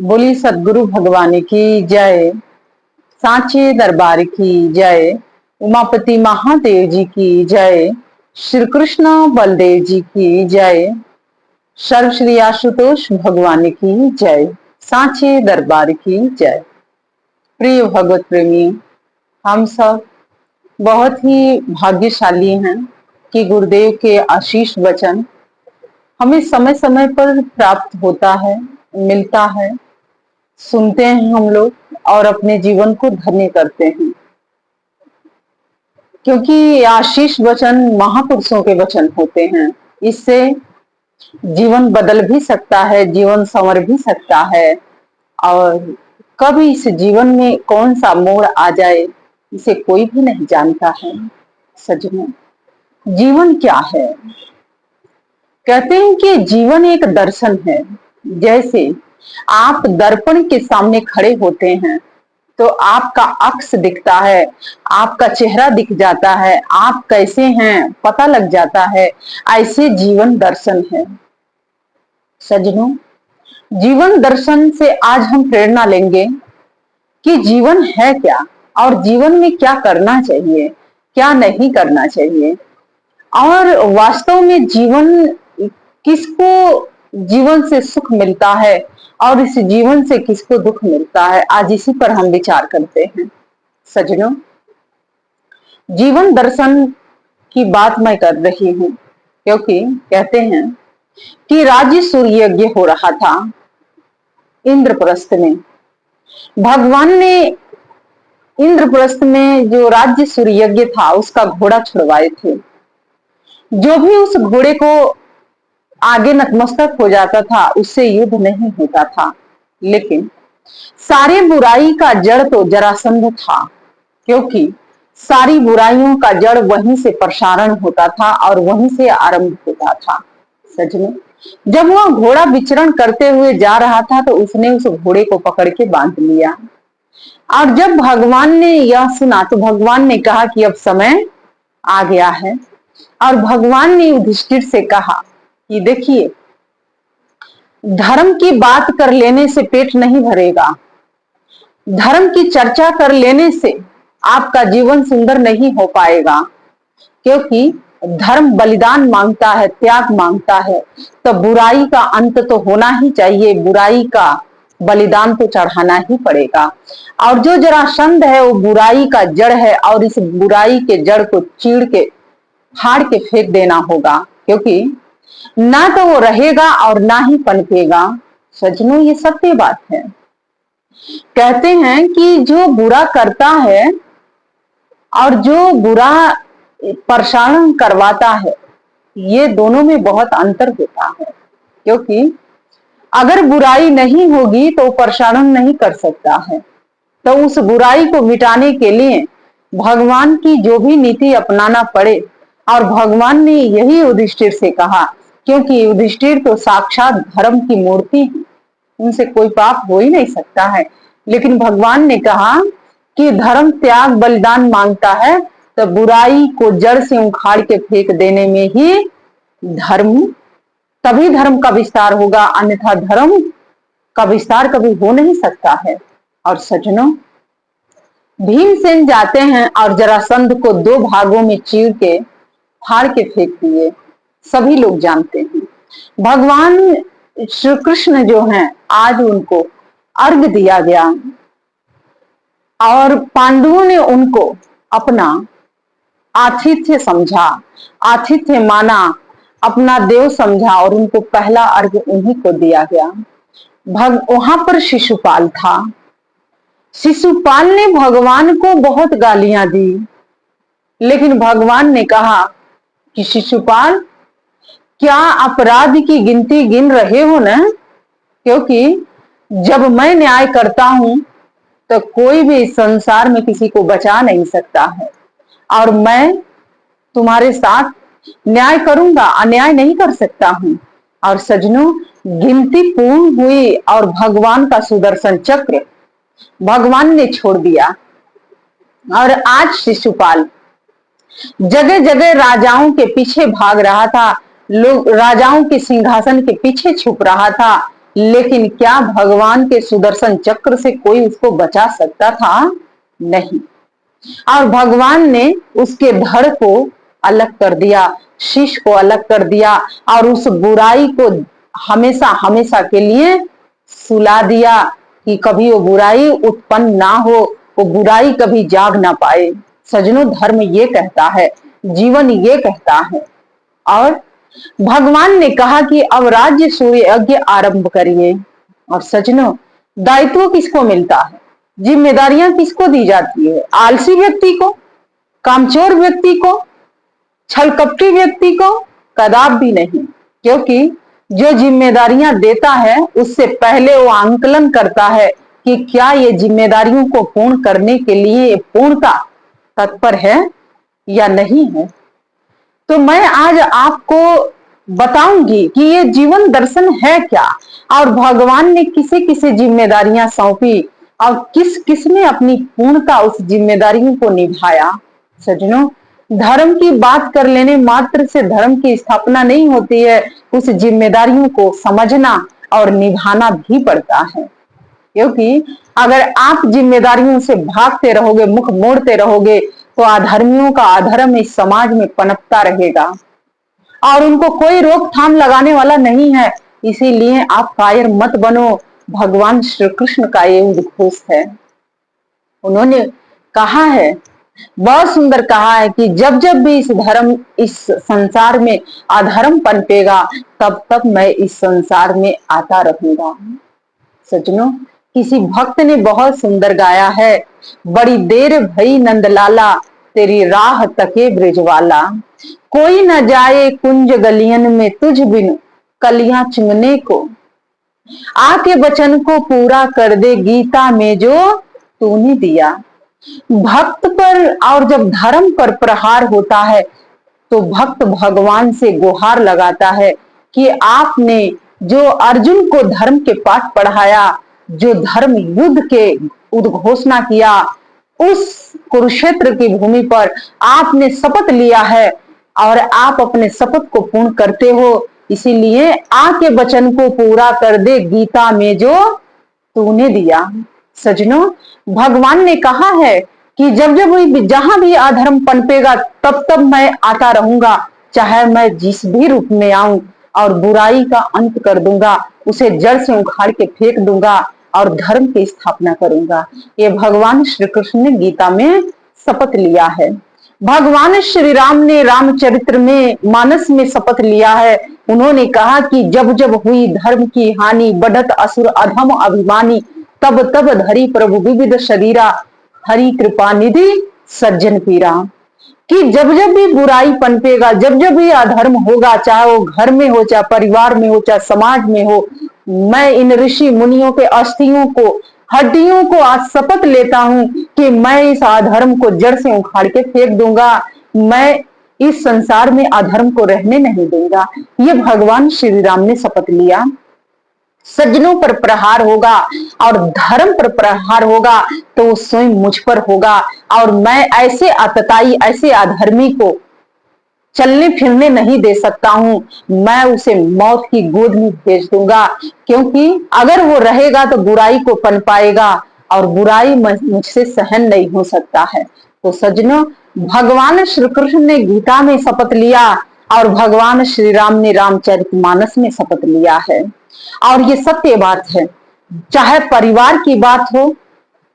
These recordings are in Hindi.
बोली सदगुरु भगवान की जय। सांचे दरबार की जय। उमापति महादेव जी की जय। श्री कृष्ण बलदेव जी की जय। सर्व श्री आशुतोष भगवान की जय। सांचे दरबार की जय। प्रिय भगवत प्रेमी, हम सब बहुत ही भाग्यशाली हैं कि गुरुदेव के आशीष वचन हमें समय समय पर प्राप्त होता है, मिलता है, सुनते हैं हम लोग और अपने जीवन को धन्य करते हैं, क्योंकि आशीष वचन महापुरुषों के वचन होते हैं। इससे जीवन बदल भी सकता है, जीवन संवर भी सकता है, और कभी इस जीवन में कौन सा मोड़ आ जाए इसे कोई भी नहीं जानता है। सजनों, जीवन क्या है? कहते हैं कि जीवन एक दर्शन है। जैसे आप दर्पण के सामने खड़े होते हैं तो आपका अक्स दिखता है, आपका चेहरा दिख जाता है, आप कैसे हैं पता लग जाता है। ऐसे जीवन दर्शन है। सजनों, जीवन दर्शन से आज हम प्रेरणा लेंगे कि जीवन है क्या और जीवन में क्या करना चाहिए, क्या नहीं करना चाहिए, और वास्तव में जीवन किसको जीवन से सुख मिलता है और इस जीवन से किसको दुख मिलता है। आज इसी पर हम विचार करते हैं। सजनों, जीवन दर्शन की बात मैं कर रही हूं क्योंकि कहते हैं कि राज्य सूर्य यज्ञ हो रहा था इंद्रप्रस्थ में। भगवान ने इंद्रप्रस्थ में जो राज्य सूर्य यज्ञ था उसका घोड़ा छुड़वाए थे। जो भी उस घोड़े को आगे नतमस्तक हो जाता था उससे युद्ध नहीं होता था, लेकिन सारी बुराई का जड़ तो जरासंध था, क्योंकि सारी बुराइयों का जड़ वहीं से प्रसारण होता था और वहीं से आरंभ होता था। सजनों, जब वह घोड़ा विचरण करते हुए जा रहा था तो उसने उस घोड़े को पकड़ के बांध लिया, और जब भगवान ने यह सुना तो भगवान ने कहा कि अब समय आ गया है, और भगवान ने युधिष्ठिर से कहा कि देखिए, धर्म की बात कर लेने से पेट नहीं भरेगा, धर्म की चर्चा कर लेने से आपका जीवन सुंदर नहीं हो पाएगा, क्योंकि धर्म बलिदान मांगता है, त्याग मांगता है। तो बुराई का अंत तो होना ही चाहिए, बुराई का बलिदान तो चढ़ाना ही पड़ेगा। और जो जरासंध है वो बुराई का जड़ है, और इस बुराई के जड़ को चीड़ के फाड़ के फेंक देना होगा, क्योंकि ना तो वो रहेगा और ना ही पनपेगा। सजनों, ये सत्य बात है। कहते हैं कि जो बुरा करता है और जो बुरा प्रसारण करवाता है, ये दोनों में बहुत अंतर होता है, क्योंकि अगर बुराई नहीं होगी तो प्रसारण नहीं कर सकता है। तो उस बुराई को मिटाने के लिए भगवान की जो भी नीति अपनाना पड़े, और भगवान ने यही युधिष्ठिर से कहा, क्योंकि युधिष्ठिर तो साक्षात धर्म की मूर्ति है, उनसे कोई पाप हो ही नहीं सकता है। लेकिन भगवान ने कहा कि धर्म त्याग बलिदान मांगता है, तो बुराई को जड़ से उखाड़ के फेंक देने में ही धर्म, तभी धर्म का विस्तार होगा, अन्यथा धर्म का विस्तार कभी हो नहीं सकता है। और सजनों, भीमसेन जाते हैं और जरासंध को दो भागों में चीर के फाड़ के फेंक दिए, सभी लोग जानते हैं। भगवान श्री कृष्ण जो हैं, आज उनको अर्घ दिया गया और पांडवों ने उनको अपना आतिथ्य समझा, आतिथ्य माना, अपना देव समझा, और उनको पहला अर्घ उन्हीं को दिया गया। वहां पर शिशुपाल था। शिशुपाल ने भगवान को बहुत गालियां दी, लेकिन भगवान ने कहा कि शिशुपाल, क्या अपराध की गिनती गिन रहे हो ना? क्योंकि जब मैं न्याय करता हूं तो कोई भी इस संसार में किसी को बचा नहीं सकता है, और मैं तुम्हारे साथ न्याय करूंगा, अन्याय नहीं कर सकता हूं। और सजनों, गिनती पूर्ण हुई और भगवान का सुदर्शन चक्र भगवान ने छोड़ दिया, और आज शिशुपाल जगह जगह राजाओं के पीछे भाग रहा था, लोग राजाओं के सिंहासन के पीछे छुप रहा था, लेकिन क्या भगवान के सुदर्शन चक्र से कोई उसको बचा सकता था? नहीं। और भगवान ने उसके धड़ को अलग कर दिया, शीश को अलग कर दिया और उस बुराई को हमेशा हमेशा के लिए सुला दिया कि कभी वो बुराई उत्पन्न ना हो, वो बुराई कभी जाग ना पाए। सजनों, धर्म ये कहता है, जीवन ये कहता है। और भगवान ने कहा कि अब राज्य सूर्य यज्ञ आरंभ करिए। और सजनों, दायित्व किसको मिलता है, जिम्मेदारियां किसको दी जाती है? आलसी व्यक्ति को, कामचोर व्यक्ति को, छलकपटी व्यक्ति को? कदाप भी नहीं। क्योंकि जो जिम्मेदारियां देता है उससे पहले वो आंकलन करता है कि क्या ये जिम्मेदारियों को पूर्ण करने के लिए पूर्णता तत्पर है या नहीं है। तो मैं आज आपको बताऊंगी कि ये जीवन दर्शन है क्या, और भगवान ने किसे किसे जिम्मेदारियां सौंपी और किस किस ने अपनी पूर्णता उस जिम्मेदारियों को निभाया। सज्जनों, धर्म की बात कर लेने मात्र से धर्म की स्थापना नहीं होती है, उस जिम्मेदारियों को समझना और निभाना भी पड़ता है। क्योंकि अगर आप जिम्मेदारियों से भागते रहोगे, मुख मोड़ते रहोगे, तो अधर्मियों का अधर्म इस समाज में पनपता रहेगा और उनको कोई रोकथाम लगाने वाला नहीं है। इसीलिए आप कायर मत बनो। भगवान श्री कृष्ण का ये उद्घोष है। उन्होंने कहा है, बहुत सुंदर कहा है कि जब जब भी इस संसार में अधर्म पनपेगा, तब तब मैं इस संसार में आता रहूंगा। सजनों, किसी भक्त ने बहुत सुंदर गाया है, बड़ी देर भई नंदलाला तेरी राह तके ब्रिजवाला, कोई न जाए कुंज गलियन में तुझ बिन कलियां चुमने को, आके वचन को पूरा कर दे गीता में जो तूने दिया। भक्त पर और जब धर्म पर प्रहार होता है तो भक्त भगवान से गुहार लगाता है कि आपने जो अर्जुन को धर्म के पाठ पढ़ाया, जो धर्म युद्ध के उद्घोषणा किया, उस कुरुक्षेत्र की भूमि पर आपने शपथ लिया है और आप अपने शपथ को पूर्ण करते हो। इसीलिए आके वचन को पूरा कर दे गीता में जो तूने दिया। सजनों, भगवान ने कहा है कि जब जब भी जहां भी अधर्म पनपेगा, तब तब मैं आता रहूंगा, चाहे मैं जिस भी रूप में आऊं, और बुराई का अंत कर दूंगा, उसे जड़ से उखाड़ के फेंक दूंगा और धर्म की स्थापना करूंगा। ये भगवान श्री कृष्ण ने गीता में शपथ लिया है। भगवान श्री राम ने रामचरित्र में मानस में शपथ लिया है। उन्होंने कहा कि जब जब हुई धर्म की हानि, बढ़त असुर अधम अभिमानी, तब तब धरी प्रभु विविध शरीरा, हरि कृपा निधि सज्जन पीरा। कि जब जब भी बुराई पनपेगा, जब जब भी अधर्म होगा, चाहे वो घर में हो, चाहे परिवार में हो, चाहे समाज में हो, मैं इन ऋषि मुनियों के अस्थियों को, हड्डियों को आज शपथ लेता हूं कि मैं इस अधर्म को जड़ से उखाड़ के फेंक दूंगा। मैं इस संसार में अधर्म को रहने नहीं दूंगा। ये भगवान श्री राम ने शपथ लिया। सज्जनों पर प्रहार होगा और धर्म पर प्रहार होगा तो वो स्वयं मुझ पर होगा, और मैं ऐसे आतताई, ऐसे अधर्मी को चलने फिरने नहीं दे सकता हूं। मैं उसे मौत की गोद में भेज दूंगा, क्योंकि अगर वो रहेगा तो बुराई को पनपाएगा और बुराई मुझसे सहन नहीं हो सकता है। तो सज्जनों, भगवान श्री कृष्ण ने गीता में शपथ लिया और भगवान श्री राम ने रामचरितमानस में शपथ लिया है। और ये सत्य बात है, चाहे परिवार की बात हो,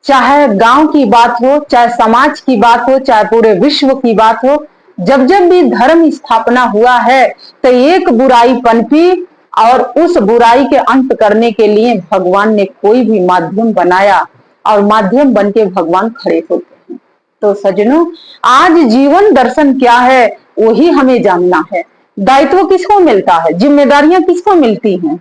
चाहे गांव की बात हो, चाहे समाज की बात हो, चाहे पूरे विश्व की बात हो, जब जब भी धर्म स्थापना हुआ है तो एक बुराई पनपी और उस बुराई के अंत करने के लिए भगवान ने कोई भी माध्यम बनाया और माध्यम बन के भगवान खड़े होते हैं। तो सज्जनों, आज जीवन दर्शन क्या है वही हमें जानना है। दायित्व किसको मिलता है, जिम्मेदारियां किसको मिलती हैं?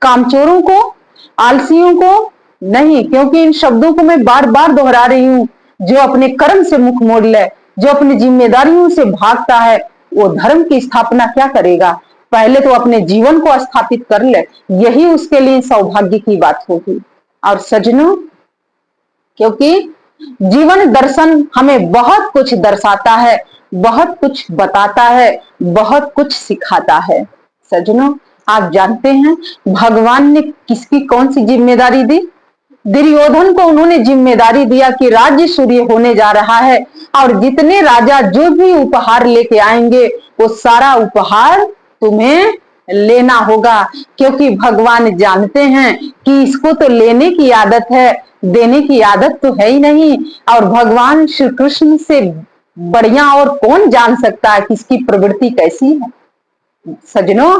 कामचोरों को, आलसियों को नहीं, क्योंकि इन शब्दों को मैं बार बार दोहरा रही हूं। जो अपने कर्म से मुख मोड़ ले, जो अपनी जिम्मेदारियों से भागता है, वो धर्म की स्थापना क्या करेगा? पहले तो अपने जीवन को स्थापित कर ले, यही उसके लिए सौभाग्य की बात होगी। और सज्जनों, क्योंकि जीवन दर्शन हमें बहुत कुछ दर्शाता है, बहुत कुछ बताता है, बहुत कुछ सिखाता है। सज्जनों, आप जानते हैं भगवान ने किसकी कौन सी जिम्मेदारी दी? दुर्योधन को उन्होंने जिम्मेदारी दिया कि राज्य सूर्य होने जा रहा है और जितने राजा जो भी उपहार लेके आएंगे वो सारा उपहार तुम्हें लेना होगा, क्योंकि भगवान जानते हैं कि इसको तो लेने की आदत है, देने की आदत तो है ही नहीं। और भगवान श्री कृष्ण से बढ़िया और कौन जान सकता है किसकी प्रवृत्ति कैसी है। सजनों,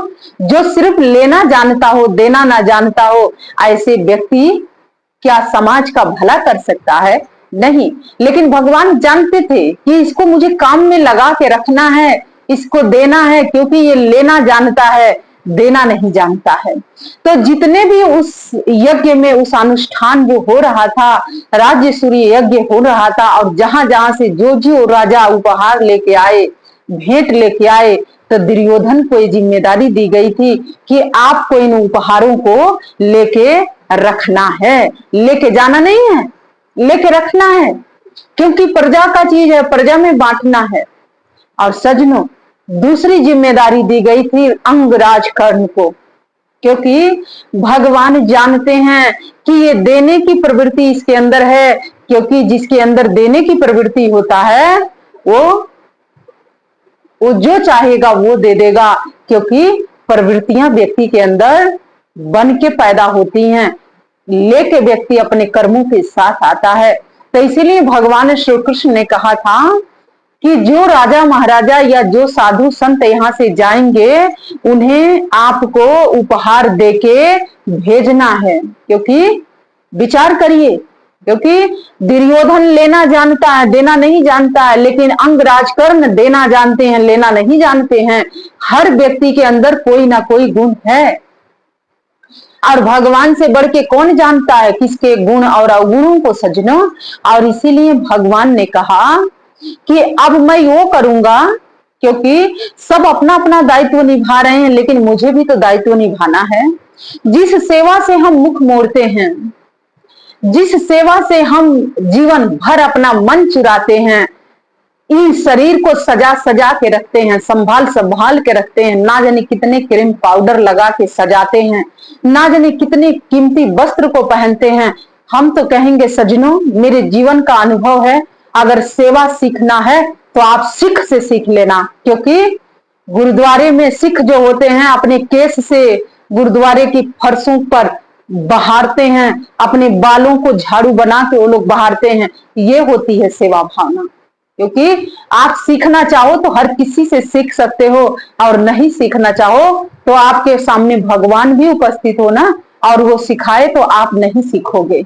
जो सिर्फ लेना जानता हो, देना ना जानता हो, ऐसे व्यक्ति क्या समाज का भला कर सकता है? नहीं। लेकिन भगवान जानते थे कि इसको मुझे काम में लगा के रखना है, इसको देना है, क्योंकि ये लेना जानता है, देना नहीं जानता है। तो जितने भी उस यज्ञ में, उस अनुष्ठान जो हो रहा था, राज्य सूर्य यज्ञ हो रहा था, और जहां जहां से जो राजा उपहार लेके आए, भेंट लेके आए, तो दुर्योधन को ये जिम्मेदारी दी गई थी कि आपको इन उपहारों को लेके रखना है, लेके जाना नहीं है, लेके रखना है, क्योंकि प्रजा का चीज है, प्रजा में बांटना है। और सजनों, दूसरी जिम्मेदारी दी गई थी अंगराज कर्ण को, क्योंकि भगवान जानते हैं कि ये देने की प्रवृत्ति इसके अंदर है, क्योंकि जिसके अंदर देने की प्रवृत्ति होता है वो जो चाहेगा वो दे देगा, क्योंकि प्रवृत्तियां व्यक्ति के अंदर बन के पैदा होती हैं, लेके व्यक्ति अपने कर्मों के साथ आता है। तो इसीलिए भगवान श्री कृष्ण ने कहा था कि जो राजा महाराजा या जो साधु संत यहाँ से जाएंगे उन्हें आपको उपहार देके भेजना है। क्योंकि विचार करिए, क्योंकि दुर्योधन लेना जानता है, देना नहीं जानता है, लेकिन अंगराज कर्ण देना जानते हैं, लेना नहीं जानते हैं। हर व्यक्ति के अंदर कोई ना कोई गुण है, और भगवान से बढ़ के कौन जानता है किसके गुण और अवगुणों को, सजनों। और इसीलिए भगवान ने कहा कि अब मैं वो करूंगा, क्योंकि सब अपना अपना दायित्व निभा रहे हैं, लेकिन मुझे भी तो दायित्व निभाना है। जिस सेवा से हम मुख मोड़ते हैं, जिस सेवा से हम जीवन भर अपना मन चुराते हैं, इस शरीर को सजा सजा के रखते हैं, संभाल संभाल के रखते हैं, ना जाने कितने क्रीम पाउडर लगा के सजाते हैं, ना जाने कितने कीमती वस्त्र को पहनते हैं। हम तो कहेंगे सजनों, मेरे जीवन का अनुभव है, अगर सेवा सीखना है तो आप सिख से सीख लेना, क्योंकि गुरुद्वारे में सिख जो होते हैं अपने केस से गुरुद्वारे की फर्शों पर बहारते हैं, अपने बालों को झाड़ू बना के वो लोग बहारते हैं। ये होती है सेवा भावना। क्योंकि आप सीखना चाहो तो हर किसी से सीख सकते हो, और नहीं सीखना चाहो तो आपके सामने भगवान भी उपस्थित हो ना, और वो सिखाए तो आप नहीं सीखोगे।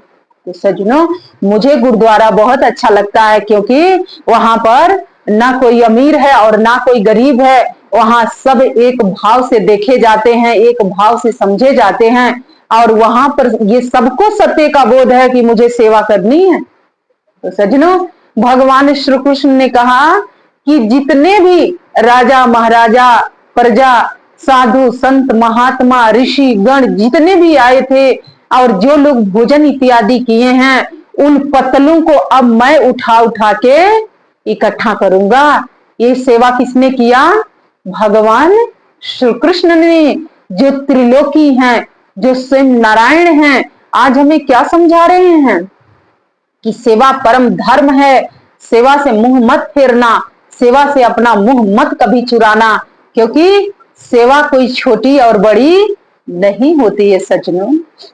तो सजनों, मुझे गुरुद्वारा बहुत अच्छा लगता है, क्योंकि वहां पर ना कोई अमीर है और ना कोई गरीब है, वहां सब एक भाव से देखे जाते हैं, एक भाव से समझे जाते हैं, और वहां पर ये सबको सत्य का बोध है कि मुझे सेवा करनी है। तो सजनों, भगवान श्री कृष्ण ने कहा कि जितने भी राजा महाराजा, प्रजा, साधु संत, महात्मा, ऋषि गण जितने भी आए थे और जो लोग भोजन इत्यादि किए हैं, उन पतलों को अब मैं उठा उठा के इकट्ठा करूंगा। ये सेवा किसने किया? भगवान श्री कृष्ण ने, जो त्रिलोकी हैं, जो स्वयं नारायण हैं। आज हमें क्या समझा रहे हैं कि सेवा परम धर्म है, सेवा से मुंह मत फेरना, सेवा से अपना मुंह मत कभी चुराना, क्योंकि सेवा कोई छोटी और बड़ी नहीं होती है सजनों।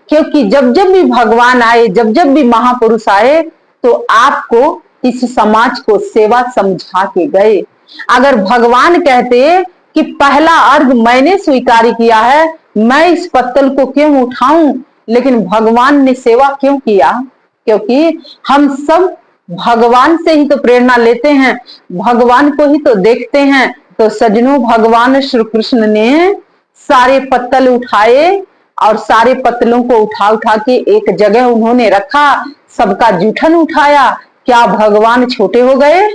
क्योंकि जब जब भी भगवान आए, जब जब भी महापुरुष आए, तो आपको इस समाज को सेवा समझा के गए। अगर भगवान कहते कि पहला अर्घ मैंने स्वीकार किया है, मैं इस पत्तल को क्यों उठाऊं, लेकिन भगवान ने सेवा क्यों किया? क्योंकि हम सब भगवान से ही तो प्रेरणा लेते हैं, भगवान को ही तो देखते हैं। तो सजनों, भगवान श्री कृष्ण ने सारे पत्तल उठाए और सारे पत्तलों को उठा उठा के एक जगह उन्होंने रखा, सबका जूठन उठाया। क्या भगवान छोटे हो गए?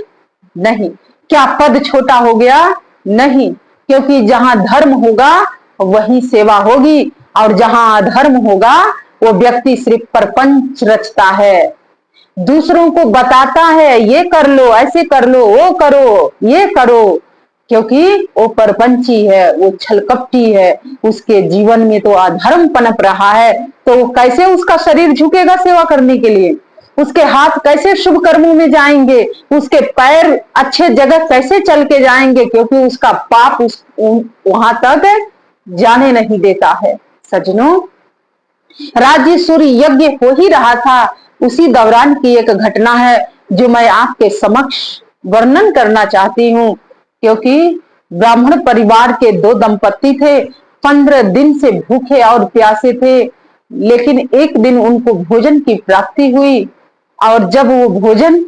नहीं। क्या पद छोटा हो गया? नहीं। क्योंकि जहां धर्म होगा वही सेवा होगी, और जहां अधर्म होगा वो व्यक्ति सिर्फ प्रपंच रचता है, दूसरों को बताता है ये कर लो, ऐसे कर लो, वो करो, ये करो। क्योंकि वो परपंची है, वो छलकपटी है, उसके जीवन में तो अधर्म पनप रहा है। तो कैसे उसका शरीर झुकेगा सेवा करने के लिए, उसके हाथ कैसे शुभ कर्मों में जाएंगे, उसके पैर अच्छे जगह कैसे चल के जाएंगे, क्योंकि उसका पाप वहां तक जाने नहीं देता है। सज्जनों, राज्य सूर्य यज्ञ हो ही रहा था, उसी दौरान की एक घटना है जो मैं आपके समक्ष वर्णन करना चाहती हूँ। क्योंकि ब्राह्मण परिवार के दो दंपति थे, 15 दिन से भूखे और प्यासे थे, लेकिन एक दिन उनको भोजन की प्राप्ति हुई। और जब वो भोजन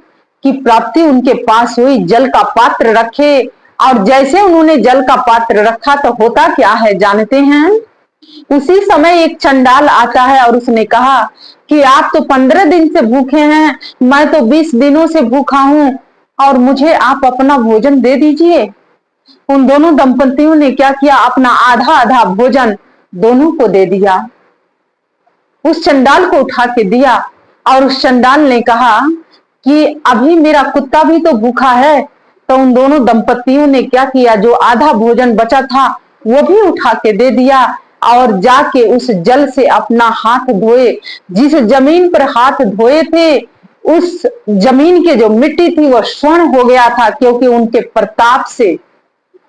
की प्राप्ति उनके पास हुई, जल का पात्र रखे, और जैसे उन्होंने जल का पात्र रखा तो होता क्या है जानते हैं? उसी समय एक चंडाल आता है और उसने कहा कि आप तो 15 दिन से भूखे हैं, मैं तो 20 दिनों से भूखा हूं, और मुझे आप अपना भोजन दे दीजिए। उन दोनों दंपतियों ने क्या किया, अपना आधा आधा भोजन दोनों को दे दिया, उस चंडाल को उठा के दिया। और उस चंडाल ने कहा कि अभी मेरा कुत्ता भी तो भूखा है। तो उन दोनों दंपतियों ने क्या किया, जो आधा भोजन बचा था वो भी उठा के दे दिया, और जाके उस जल से अपना हाथ धोए। जिस जमीन पर हाथ धोए थे, उस जमीन के जो मिट्टी थी वो स्वर्ण हो गया था, क्योंकि उनके प्रताप से,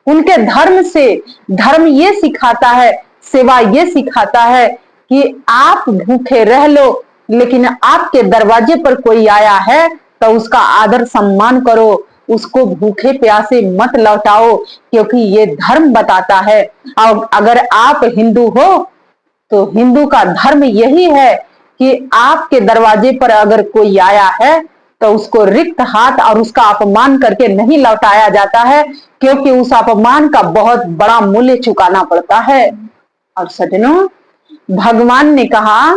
उनके धर्म से। धर्म ये सिखाता है, सेवा ये सिखाता है कि आप भूखे रह लो, लेकिन आपके दरवाजे पर कोई आया है तो उसका आदर सम्मान करो, उसको भूखे प्यासे मत लौटाओ, क्योंकि ये धर्म बताता है। और अगर आप हिंदू हो तो हिंदू का धर्म यही है कि आपके दरवाजे पर अगर कोई आया है तो उसको रिक्त हाथ और उसका अपमान करके नहीं लौटाया जाता है, क्योंकि उस अपमान का बहुत बड़ा मूल्य चुकाना पड़ता है। और सज्जनों, भगवान ने कहा,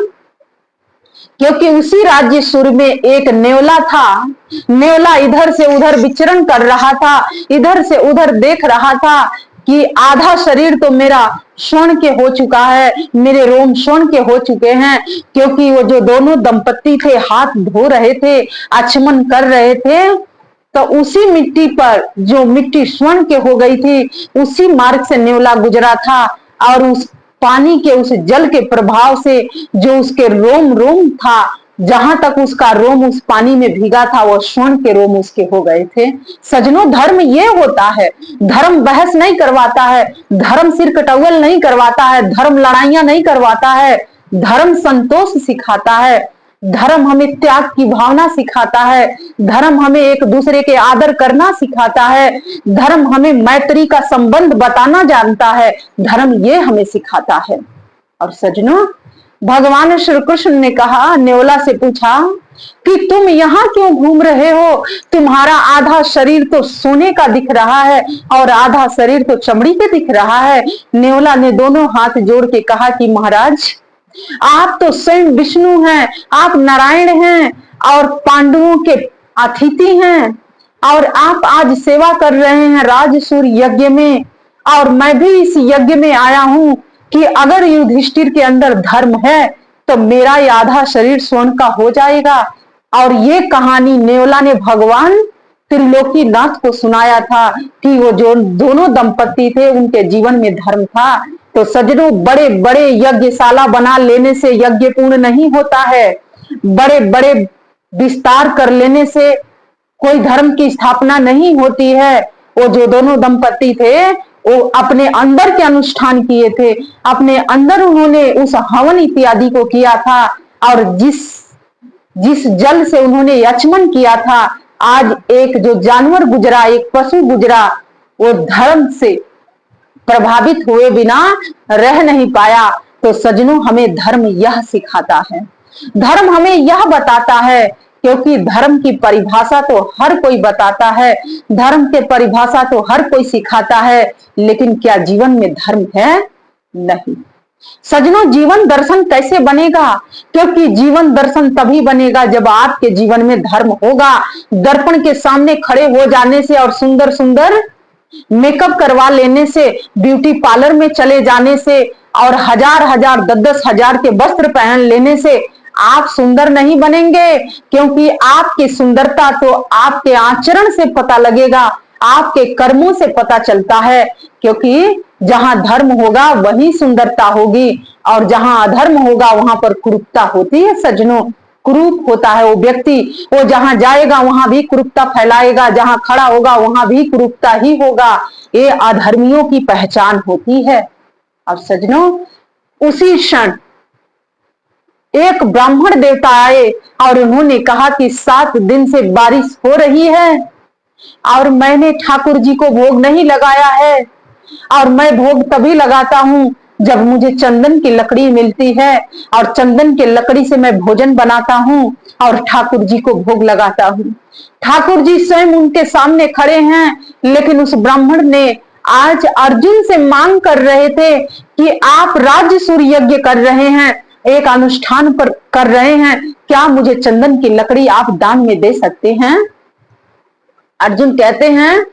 क्योंकि उसी राज्य सुर में एक नेवला था, नेवला इधर से उधर विचरण कर रहा था, इधर से उधर देख रहा था कि आधा शरीर तो मेरा स्वर्ण के हो चुका है, मेरे रोम स्वर्ण के हो चुके हैं। क्योंकि वो जो दोनों दंपत्ति थे हाथ धो रहे थे, आचमन कर रहे थे, तो उसी मिट्टी पर जो मिट्टी स्वर्ण के हो गई थी, उसी मार्ग से नेवला गुजरा था, और उस पानी के उस जल के प्रभाव से जो उसके रोम रोम था, जहां तक उसका रोम उस पानी में भीगा था, वो स्वर्ण के रोम उसके हो गए थे। सजनों, धर्म ये होता है। धर्म बहस नहीं करवाता है, धर्म सिर कटौल नहीं करवाता है, धर्म लड़ाइयां नहीं करवाता है, धर्म संतोष सिखाता है। धर्म हमें त्याग की भावना सिखाता है, धर्म हमें एक दूसरे के आदर करना सिखाता है, धर्म हमें मैत्री का संबंध बताना जानता है, धर्म ये हमें सिखाता है। और सज्जनों, भगवान श्री कृष्ण ने कहा, नेवला से पूछा कि तुम यहाँ क्यों घूम रहे हो, तुम्हारा आधा शरीर तो सोने का दिख रहा है और आधा शरीर तो चमड़ी के दिख रहा है। नेवला ने दोनों हाथ जोड़ के कहा कि महाराज, आप तो स्वयं विष्णु हैं, आप नारायण हैं और पांडवों के अतिथि हैं, और आप आज सेवा कर रहे हैं राजसूर यज्ञ में, और मैं भी इस यज्ञ में आया हूं कि अगर युधिष्ठिर के अंदर धर्म है तो मेरा ये आधा शरीर स्वर्ण का हो जाएगा। और ये कहानी नेवला ने भगवान त्रिलोकीनाथ को सुनाया था कि वो जो दोनों दंपति थे उनके जीवन में धर्म था। तो सज्जनों, बड़े बड़े यज्ञशाला बना लेने से यज्ञ पूर्ण नहीं होता है, बड़े बड़े विस्तार कर लेने से कोई धर्म की स्थापना नहीं होती है। वो जो दोनों दंपति थे वो अपने अंदर के अनुष्ठान किए थे, अपने अंदर उन्होंने उस हवन इत्यादि को किया था, और जिस जल से उन्होंने यचमन किया था, आज एक जो जानवर गुजरा, एक पशु गुजरा, वो धर्म से प्रभावित हुए बिना रह नहीं पाया। तो सज्जनों, हमें धर्म यह सिखाता है, धर्म हमें यह बताता है, क्योंकि धर्म की परिभाषा तो हर कोई बताता है, धर्म के परिभाषा तो हर कोई सिखाता है, लेकिन क्या जीवन में धर्म है? नहीं। सज्जनों, जीवन दर्शन कैसे बनेगा? क्योंकि जीवन दर्शन तभी बनेगा जब आपके जीवन में धर्म होगा। दर्पण के सामने खड़े हो जाने से और सुंदर सुंदर मेकअप करवा लेने से, ब्यूटी पार्लर में चले जाने से और हजार हजार 10-10 हजार के वस्त्र पहन लेने से आप सुंदर नहीं बनेंगे, क्योंकि आपकी सुंदरता तो आपके आचरण से पता लगेगा, आपके कर्मों से पता चलता है, क्योंकि जहां धर्म होगा वहीं सुंदरता होगी, और जहां अधर्म होगा वहां पर कुरूपता होती है सज्जनों। कुरूप होता है वो व्यक्ति, वो जहां जाएगा वहां भी कुरूपता फैलाएगा, जहां खड़ा होगा वहां भी कुरूपता ही होगा। ये अधर्मियों की पहचान होती है। और सज्जनों, उसी क्षण एक ब्राह्मण देवता आए और उन्होंने कहा कि 7 दिन से बारिश हो रही है और मैंने ठाकुर जी को भोग नहीं लगाया है, और मैं भोग तभी लगाता हूं जब मुझे चंदन की लकड़ी मिलती है, और चंदन की लकड़ी से मैं भोजन बनाता हूं और ठाकुर जी को भोग लगाता हूं। ठाकुर जी स्वयं उनके सामने खड़े हैं, लेकिन उस ब्राह्मण ने आज अर्जुन से मांग कर रहे थे कि आप राज्य सूर्य यज्ञ कर रहे हैं, एक अनुष्ठान पर कर रहे हैं, क्या मुझे चंदन की लकड़ी आप दान में दे सकते हैं? अर्जुन कहते हैं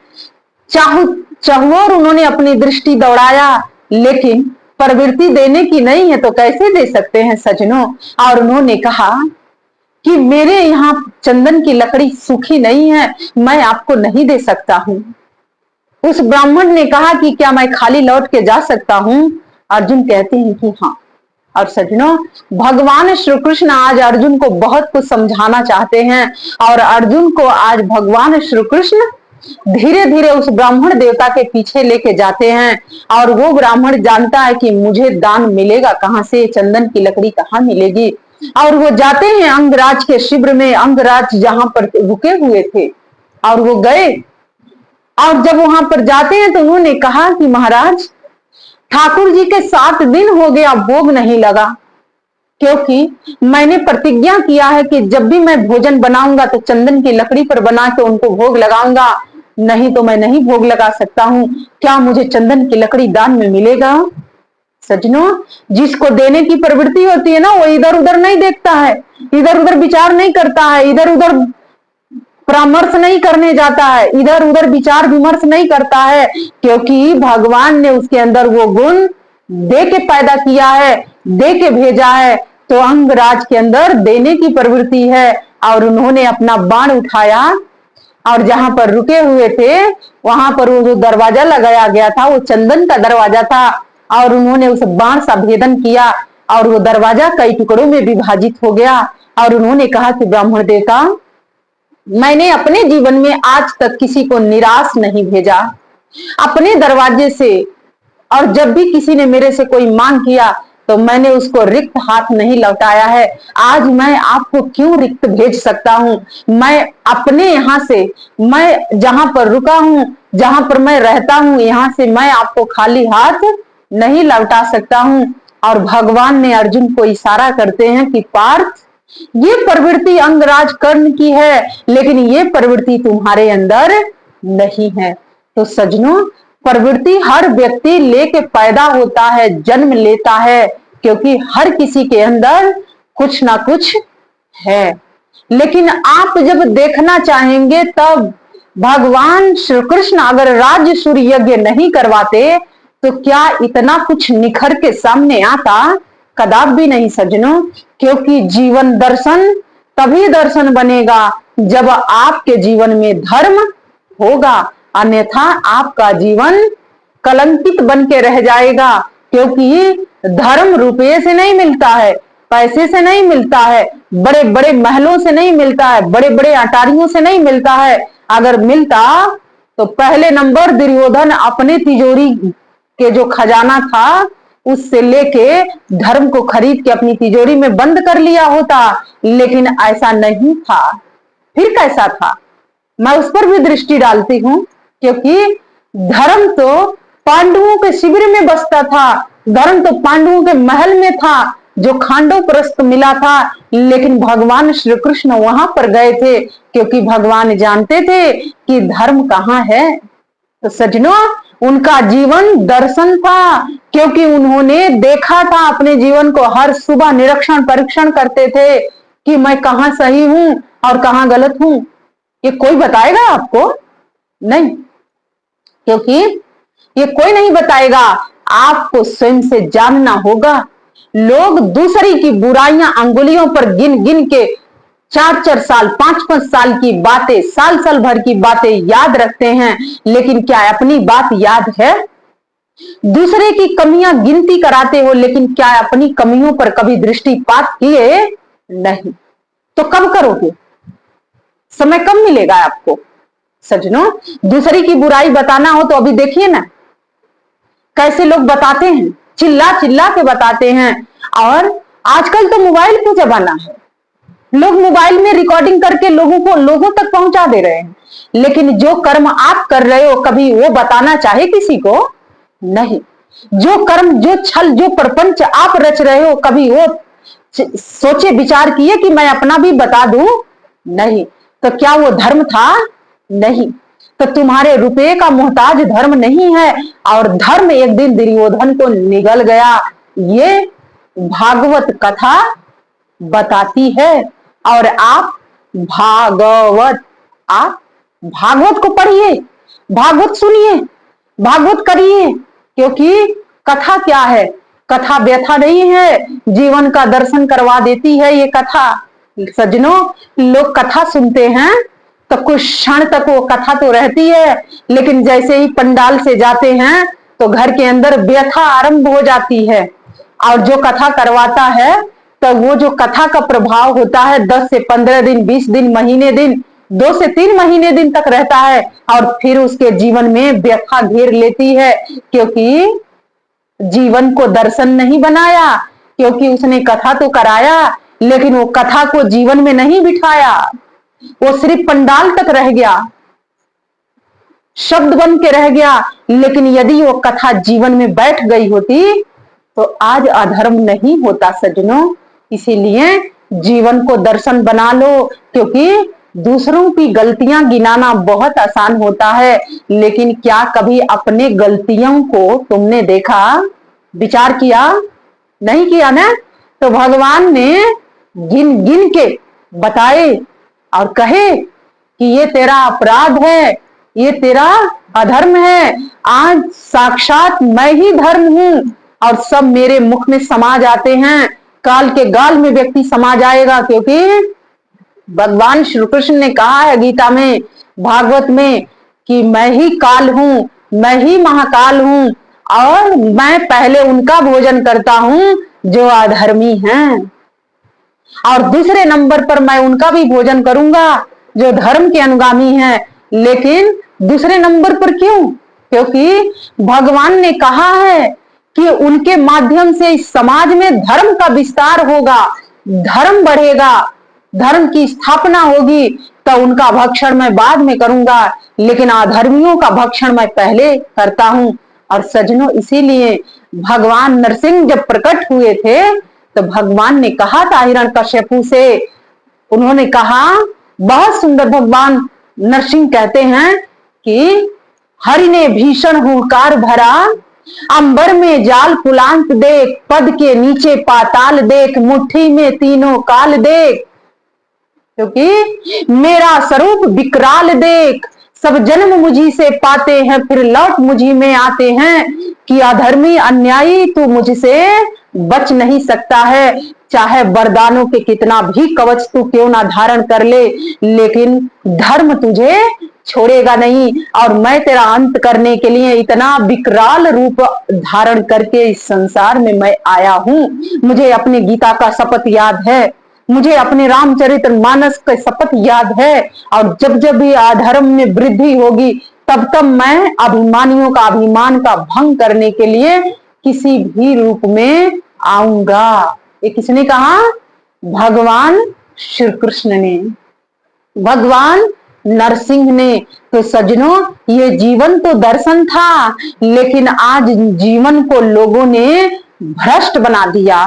चाहुओर उन्होंने अपनी दृष्टि दौड़ाया, लेकिन प्रवृत्ति देने की नहीं है तो कैसे दे सकते हैं सज्जनों। और उन्होंने कहा कि मेरे यहाँ चंदन की लकड़ी सूखी नहीं है, मैं आपको नहीं दे सकता हूं। उस ब्राह्मण ने कहा कि क्या मैं खाली लौट के जा सकता हूं? अर्जुन कहते हैं कि हाँ। और सज्जनों, भगवान श्री कृष्ण आज अर्जुन को बहुत कुछ समझाना चाहते हैं, और अर्जुन को आज भगवान श्री कृष्ण धीरे धीरे उस ब्राह्मण देवता के पीछे लेके जाते हैं। और वो ब्राह्मण जानता है कि मुझे दान मिलेगा कहां से, चंदन की लकड़ी कहां मिलेगी। और वो जाते हैं अंगराज के शिविर में, अंगराज जहां पर रुके हुए थे, और वो गए। और जब वहां पर जाते हैं तो उन्होंने कहा कि महाराज, ठाकुर जी के 7 दिन हो गया भोग नहीं लगा, क्योंकि मैंने प्रतिज्ञा किया है कि जब भी मैं भोजन बनाऊंगा तो चंदन की लकड़ी पर बना के उनको भोग लगाऊंगा, नहीं तो मैं नहीं भोग लगा सकता हूं। क्या मुझे चंदन की लकड़ी दान में मिलेगा? सज्जनों, जिसको देने की प्रवृत्ति होती है ना, वो इधर उधर नहीं देखता है, इधर उधर विचार नहीं करता है, इधर उधर परामर्श नहीं करने जाता है, इधर उधर विचार विमर्श नहीं करता है, क्योंकि भगवान ने उसके अंदर वो गुण दे के पैदा किया है, दे के भेजा है। तो अंगराज के अंदर देने की प्रवृत्ति है, और उन्होंने अपना बाण उठाया, और जहां पर रुके हुए थे वहां पर वो जो दरवाजा लगाया गया था वो चंदन का दरवाजा था, और उन्होंने उस बाण सा भेदन किया, और वो दरवाजा कई टुकड़ों में विभाजित हो गया। और उन्होंने कहा कि ब्राह्मण देवता, मैंने अपने जीवन में आज तक किसी को निराश नहीं भेजा अपने दरवाजे से, और जब भी किसी ने मेरे से कोई मांग किया तो मैंने उसको रिक्त हाथ नहीं लौटाया है। आज मैं आपको क्यों रिक्त भेज सकता हूं? मैं अपने यहां से, मैं जहां पर रुका हूं, जहां पर मैं रहता हूं, यहां से मैं आपको खाली हाथ नहीं लौटा सकता हूं। और भगवान ने अर्जुन को इशारा करते हैं कि पार्थ, ये प्रवृत्ति अंगराज कर्ण की है, लेकिन ये प्रवृत्ति तुम्हारे अंदर नहीं है। तो सज्जनों, प्रवृत्ति हर व्यक्ति लेके पैदा होता है, जन्म लेता है, क्योंकि हर किसी के अंदर कुछ ना कुछ है। लेकिन आप जब देखना चाहेंगे तब भगवान श्री कृष्ण अगर राज्य सूर्य यज्ञ नहीं करवाते तो क्या इतना कुछ निखर के सामने आता? कदापि नहीं सज्जनों, क्योंकि जीवन दर्शन तभी दर्शन बनेगा जब आपके जीवन में धर्म होगा, अन्यथा आपका जीवन कलंकित बन के रह जाएगा। क्योंकि धर्म रुपये से नहीं मिलता है, पैसे से नहीं मिलता है, बड़े बड़े महलों से नहीं मिलता है, बड़े बड़े अटारियों से नहीं मिलता है। अगर मिलता तो पहले नंबर दुर्योधन अपने तिजोरी के जो खजाना था उससे लेके धर्म को खरीद के अपनी तिजोरी में बंद कर लिया होता, लेकिन ऐसा नहीं था। फिर कैसा था? मैं उस पर भी दृष्टि डालती हूं, क्योंकि धर्म तो पांडवों के शिविर में बसता था, धर्म तो पांडवों के महल में था जो खांडव प्रस्थ मिला था, लेकिन भगवान श्री कृष्ण वहां पर गए थे क्योंकि भगवान जानते थे कि धर्म कहाँ है। तो सज्जनों, उनका जीवन दर्शन था, क्योंकि उन्होंने देखा था अपने जीवन को, हर सुबह निरीक्षण परीक्षण करते थे कि मैं कहाँ सही हूं और कहाँ गलत हूं। ये कोई बताएगा आपको? नहीं, क्योंकि ये कोई नहीं बताएगा, आपको स्वयं से जानना होगा। लोग दूसरी की बुराइयां अंगुलियों पर गिन गिन के 4-4 साल 5-5 साल की बातें, साल साल भर की बातें याद रखते हैं, लेकिन क्या अपनी बात याद है? दूसरे की कमियां गिनती कराते हो, लेकिन क्या अपनी कमियों पर कभी दृष्टिपात किए? नहीं। तो कब करोगे? समय कब मिलेगा आपको? सज्जनों, दूसरे की बुराई बताना हो तो अभी देखिए ना, कैसे लोग बताते हैं, चिल्ला चिल्ला के बताते हैं। और आजकल तो मोबाइल का जमाना है, लोग मोबाइल में रिकॉर्डिंग करके लोगों तक पहुंचा दे रहे हैं, लेकिन जो कर्म आप कर रहे हो कभी वो बताना चाहे किसी को? नहीं। जो कर्म, जो छल, जो प्रपंच आप रच रहे हो, कभी वो सोचे विचार किए कि मैं अपना भी बता दूं? नहीं। तो क्या वो धर्म था? नहीं। तो तुम्हारे रुपये का मोहताज धर्म नहीं है, और धर्म एक दिन दुर्योधन को निगल गया। ये भागवत कथा बताती है। और आप भागवत को पढ़िए, भागवत सुनिए, भागवत करिए, क्योंकि कथा क्या है? कथा व्यथा नहीं है, जीवन का दर्शन करवा देती है ये कथा। सज्जनों, लोग कथा सुनते हैं तो कुछ क्षण तक वो कथा तो रहती है, लेकिन जैसे ही पंडाल से जाते हैं तो घर के अंदर व्यथा आरंभ हो जाती है। और जो कथा करवाता है, तो वो जो कथा का प्रभाव होता है 10 से 15 दिन, 20 दिन, महीने दिन, 2 से 3 महीने दिन तक रहता है, और फिर उसके जीवन में व्यथा घेर लेती है, क्योंकि जीवन को दर्शन नहीं बनाया, क्योंकि उसने कथा तो कराया, लेकिन वो कथा को जीवन में नहीं बिठाया, वो सिर्फ पंडाल तक रह गया, शब्द बन के रह गया। लेकिन यदि वो कथा जीवन में बैठ गई होती तो आज अधर्म नहीं होता सज्जनों। इसीलिए जीवन को दर्शन बना लो, क्योंकि दूसरों की गलतियां गिनाना बहुत आसान होता है, लेकिन क्या कभी अपने गलतियों को तुमने देखा, विचार किया? नहीं किया ना। तो भगवान ने गिन गिन के बताए और कहे कि ये तेरा अपराध है, ये तेरा अधर्म है। आज साक्षात मैं ही धर्म हूं, और सब मेरे मुख में समा जाते हैं। काल के गाल में व्यक्ति समा जाएगा, क्योंकि भगवान श्री कृष्ण ने कहा है गीता में, भागवत में, कि मैं ही काल हूं, मैं ही महाकाल हूं, और मैं पहले उनका भोजन करता हूं जो अधर्मी हैं, और दूसरे नंबर पर मैं उनका भी भोजन करूंगा जो धर्म के अनुगामी हैं। लेकिन दूसरे नंबर पर क्यों? क्योंकि भगवान ने कहा है कि उनके माध्यम से इस समाज में धर्म का विस्तार होगा, धर्म बढ़ेगा, धर्म की स्थापना होगी। तो उनका भक्षण मैं बाद में करूंगा, लेकिन अधर्मियों का भक्षण मैं पहले करता हूं। और सज्जनों, इसीलिए भगवान नरसिंह जब प्रकट हुए थे तो भगवान ने कहा था हिरण्यकश्यपु से, उन्होंने कहा, बहुत सुंदर भगवान नरसिंह कहते हैं कि हरि ने भीषण हुंकार भरा, अंबर में जाल पुलांत देख, पद के नीचे पाताल देख, मुट्ठी में तीनों काल देख, क्योंकि मेरा स्वरूप विकराल देख, सब जन्म मुझी से पाते हैं, फिर लौट मुझी में आते हैं, कि अधर्मी अन्यायी तू मुझसे बच नहीं सकता है। चाहे वरदानों के कितना भी कवच तू क्यों ना धारण कर ले, लेकिन धर्म तुझे छोड़ेगा नहीं। और मैं तेरा अंत करने के लिए इतना विकराल रूप धारण करके इस संसार में मैं आया हूं। मुझे अपनी गीता का शपथ याद है, मुझे अपने रामचरित मानस का शपथ याद है, और जब जब भी अधर्म में वृद्धि होगी तब तब मैं अभिमानियों का अभिमान का भंग करने के लिए किसी भी रूप में आऊंगा। ये किसने कहा? भगवान श्री कृष्ण ने, भगवान नरसिंह ने। तो सज्जनों, ये जीवन तो दर्शन था, लेकिन आज जीवन को लोगों ने भ्रष्ट बना दिया,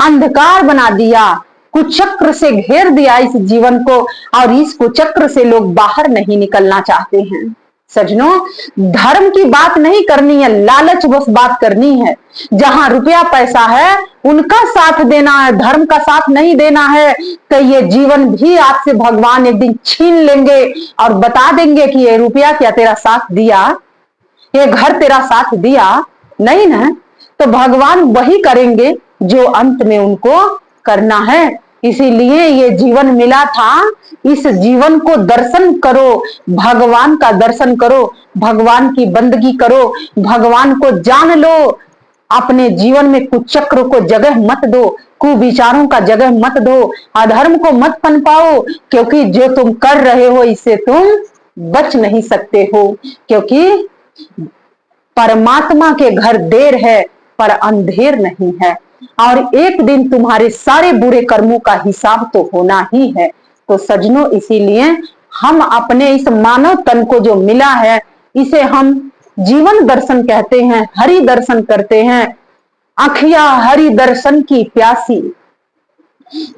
अंधकार बना दिया, कुचक्र से घेर दिया इस जीवन को, और इस कुचक्र से लोग बाहर नहीं निकलना चाहते हैं। सज्जनों, धर्म की बात नहीं करनी है, लालच बस बात करनी है। जहां रुपया पैसा है उनका साथ देना है, धर्म का साथ नहीं देना है, तो ये जीवन भी आपसे भगवान एक दिन छीन लेंगे और बता देंगे कि ये रुपया क्या तेरा साथ दिया, ये घर तेरा साथ दिया? नहीं ना। तो भगवान वही करेंगे जो अंत में उनको करना है। इसीलिए ये जीवन मिला था, इस जीवन को दर्शन करो, भगवान का दर्शन करो, भगवान की बंदगी करो, भगवान को जान लो। अपने जीवन में कुचक्र को जगह मत दो, कुविचारों का जगह मत दो, अधर्म को मत पनपाओ, क्योंकि जो तुम कर रहे हो इससे तुम बच नहीं सकते हो। क्योंकि परमात्मा के घर देर है पर अंधेर नहीं है, और एक दिन तुम्हारे सारे बुरे कर्मों का हिसाब तो होना ही है। तो सजनों, इसीलिए हम अपने इस मानव तन को जो मिला है, इसे हम जीवन दर्शन कहते हैं, हरि दर्शन करते हैं। आँखिया हरि दर्शन की प्यासी,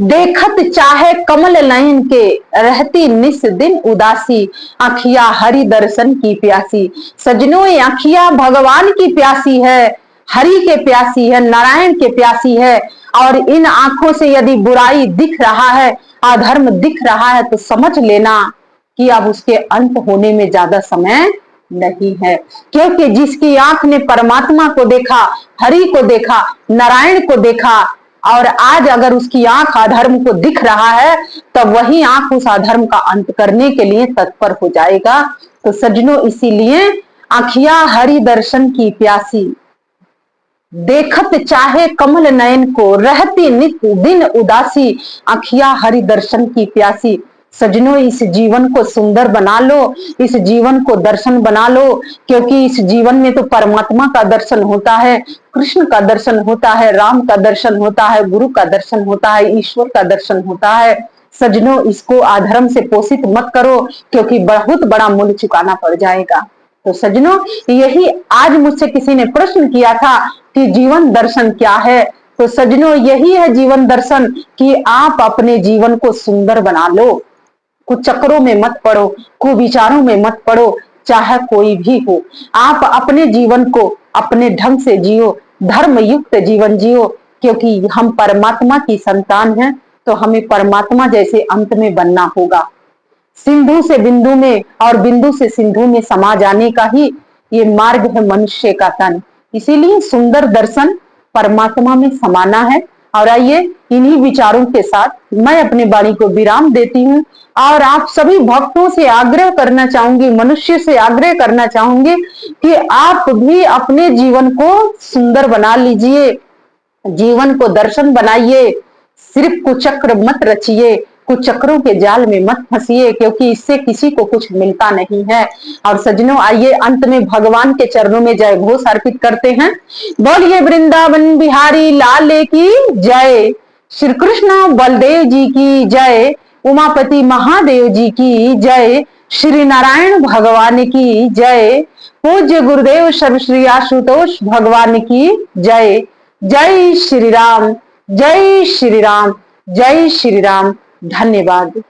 देखत चाहे कमल नयन के, रहती निस दिन उदासी। आँखिया हरि दर्शन की प्यासी। सजनों, ये आँखिया भगवान की प्यासी है, हरि के प्यासी है, नारायण के प्यासी है। और इन आंखों से यदि बुराई दिख रहा है, अधर्म दिख रहा है, तो समझ लेना कि अब उसके अंत होने में ज्यादा समय नहीं है। क्योंकि जिसकी आंख ने परमात्मा को देखा, हरि को देखा, नारायण को देखा, और आज अगर उसकी आंख अधर्म को दिख रहा है, तब वही आंख उस अधर्म का अंत करने के लिए तत्पर हो जाएगा। तो सजनों, इसीलिए आँखिया हरि दर्शन की प्यासी, देखत चाहे कमल नयन को, रहती नित दिन उदासी। आँखिया हरि दर्शन की प्यासी। सजनों, इस जीवन को सुंदर बना लो, इस जीवन को दर्शन बना लो, क्योंकि इस जीवन में तो परमात्मा का दर्शन होता है, कृष्ण का दर्शन होता है, राम का दर्शन होता है, गुरु का दर्शन होता है, ईश्वर का दर्शन होता है। सजनों, इसको अधर्म से पोषित मत करो, क्योंकि बहुत बड़ा मूल्य चुकाना पड़ जाएगा। तो सजनों, यही आज मुझसे किसी ने प्रश्न किया था कि जीवन दर्शन क्या है। तो सजनों, यही है जीवन दर्शन, कि आप अपने जीवन को सुंदर बना लो, कुचक्रों में मत पड़ो, कुविचारों में मत पड़ो, चाहे कोई भी हो। आप अपने जीवन को अपने ढंग से जियो, धर्म युक्त जीवन जियो, क्योंकि हम परमात्मा की संतान हैं, तो हमें परमात्मा जैसे अंत में बनना होगा। सिंधु से बिंदु में और बिंदु से सिंधु में समा जाने का ही ये मार्ग है मनुष्य का तन। इसीलिए सुंदर दर्शन परमात्मा में समाना है। और आइए, इन्हीं विचारों के साथ मैं अपने वाणी को विराम देती हूँ, और आप सभी भक्तों से आग्रह करना चाहूंगी, मनुष्य से आग्रह करना चाहूंगी कि आप भी अपने जीवन को सुंदर बना लीजिए, जीवन को दर्शन बनाइए। सिर्फ कुचक्र मत रचिए, कुचक्रों के जाल में मत फंसिए, क्योंकि इससे किसी को कुछ मिलता नहीं है। और सजनों, आइए अंत में भगवान के चरणों में जय घोष अर्पित करते हैं। बोलिए वृंदावन बिहारी लाल की जय, श्री कृष्ण बलदेव जी की जय, उमापति महादेव जी की जय, श्री नारायण भगवान की जय, पूज्य गुरुदेव सर्वश्री आशुतोष भगवान की जय। जय श्री राम, जय श्री राम, जय श्री राम। धन्यवाद।